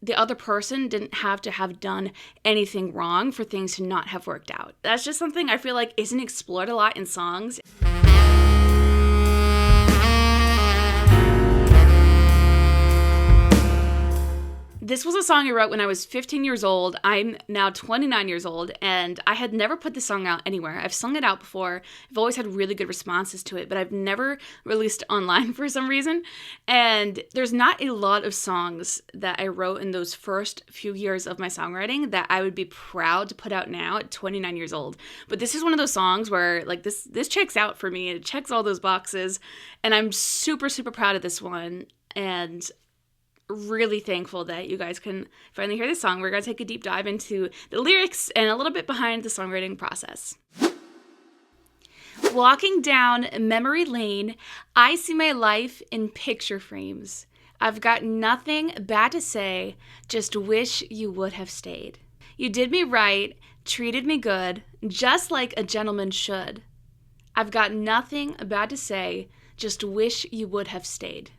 the other person didn't have to have done anything wrong for things to not have worked out. That's just something I feel like isn't explored a lot in songs. This was a song I wrote when I was 15 years old. I'm now 29 years old, and I had never put this song out anywhere. I've sung it out before. I've always had really good responses to it, but I've never released it online for some reason. And there's not a lot of songs that I wrote in those first few years of my songwriting that I would be proud to put out now at 29 years old. But this is one of those songs where, like, this checks out for me. It checks all those boxes, and I'm super, super proud of this one. And really thankful that you guys can finally hear this song. We're going to take a deep dive into the lyrics and a little bit behind the songwriting process. Walking down memory lane, I see my life in picture frames. I've got nothing bad to say, just wish you would have stayed. You did me right, treated me good, just like a gentleman should. I've got nothing bad to say, just wish you would have stayed.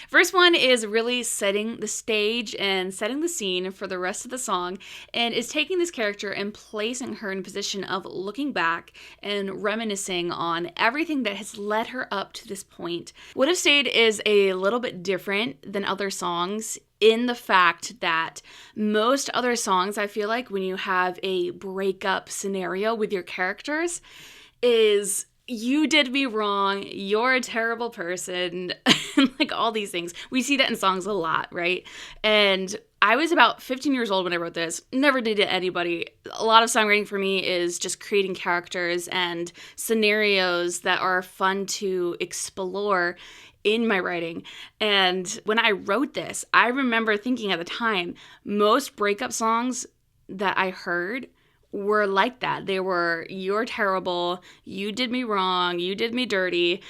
Verse 1 is really setting the stage and setting the scene for the rest of the song, and is taking this character and placing her in a position of looking back and reminiscing on everything that has led her up to this point. Would Have Stayed is a little bit different than other songs in the fact that most other songs, I feel like when you have a breakup scenario with your characters, is you did me wrong, you're a terrible person, like all these things. We see that in songs a lot, right? And I was about 15 years old when I wrote this. Never did it to anybody. A lot of songwriting for me is just creating characters and scenarios that are fun to explore in my writing. And when I wrote this, I remember thinking at the time, most breakup songs that I heard were like that. They were, you're terrible, you did me wrong, you did me dirty.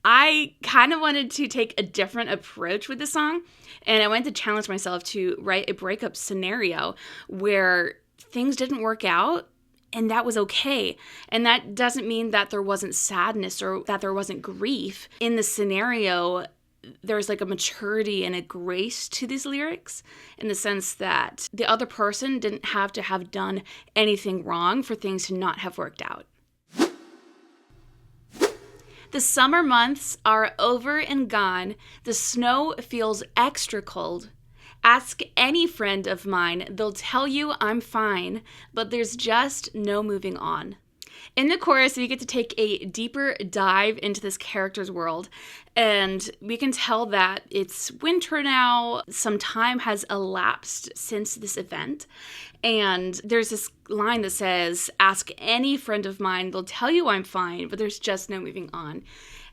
I kind of wanted to take a different approach with the song, and I went to challenge myself to write a breakup scenario where things didn't work out, and that was okay. And that doesn't mean that there wasn't sadness or that there wasn't grief. In the scenario, there's like a maturity and a grace to these lyrics in the sense that the other person didn't have to have done anything wrong for things to not have worked out. The summer months are over and gone. The snow feels extra cold. Ask any friend of mine, they'll tell you I'm fine, but there's just no moving on. In the chorus, we get to take a deeper dive into this character's world, and we can tell that it's winter now. Some time has elapsed since this event, and there's this line that says, ask any friend of mine, they'll tell you I'm fine, but there's just no moving on.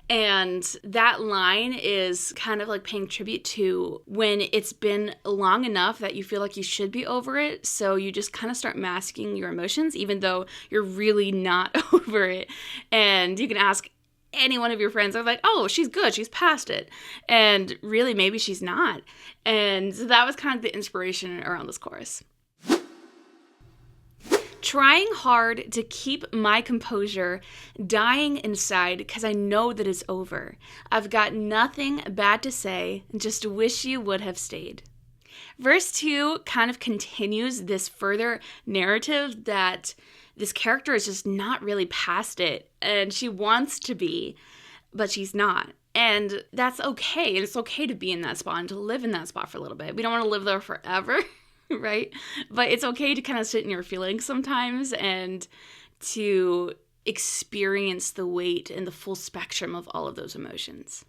And that line is kind of like paying tribute to when it's been long enough that you feel like you should be over it. So you just kind of start masking your emotions, even though you're really not over it. And you can ask any one of your friends, they're like, oh, she's good, she's past it. And really, maybe she's not. And so that was kind of the inspiration around this chorus. Trying hard to keep my composure, dying inside because I know that it's over. I've got nothing bad to say, just wish you would have stayed. Verse 2 kind of continues this further narrative that this character is just not really past it, and she wants to be, but she's not. And that's okay. It's okay to be in that spot and to live in that spot for a little bit. We don't want to live there forever. Right? But it's okay to kind of sit in your feelings sometimes and to experience the weight and the full spectrum of all of those emotions.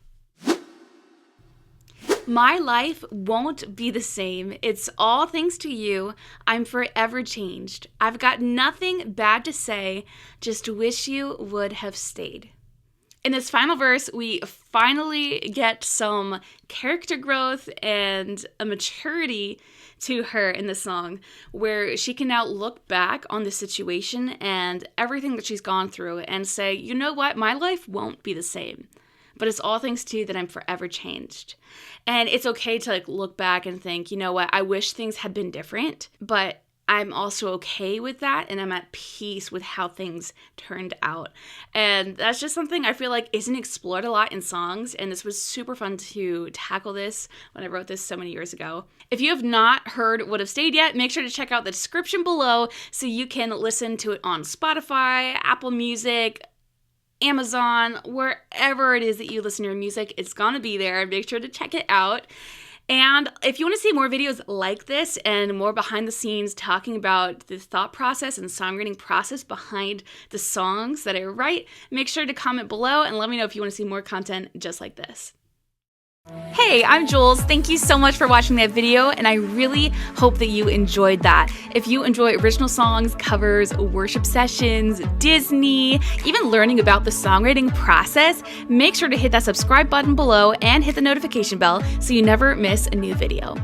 My life won't be the same. It's all thanks to you. I'm forever changed. I've got nothing bad to say. Just wish you would have stayed. In this final verse, we finally get some character growth and a maturity to her in the song, where she can now look back on the situation and everything that she's gone through and say, you know what, my life won't be the same, but it's all thanks to you that I'm forever changed. And it's okay to look back and think, you know what, I wish things had been different, but I'm also okay with that, and I'm at peace with how things turned out. And that's just something I feel like isn't explored a lot in songs, and this was super fun to tackle this when I wrote this so many years ago. If you have not heard Would Have Stayed yet, make sure to check out the description below so you can listen to it on Spotify, Apple Music, Amazon, wherever it is that you listen to your music. It's gonna be there. Make sure to check it out. And if you want to see more videos like this and more behind the scenes talking about the thought process and songwriting process behind the songs that I write, make sure to comment below and let me know if you want to see more content just like this. Hey, I'm Jules. Thank you so much for watching that video, and I really hope that you enjoyed that. If you enjoy original songs, covers, worship sessions, Disney, even learning about the songwriting process, make sure to hit that subscribe button below and hit the notification bell so you never miss a new video.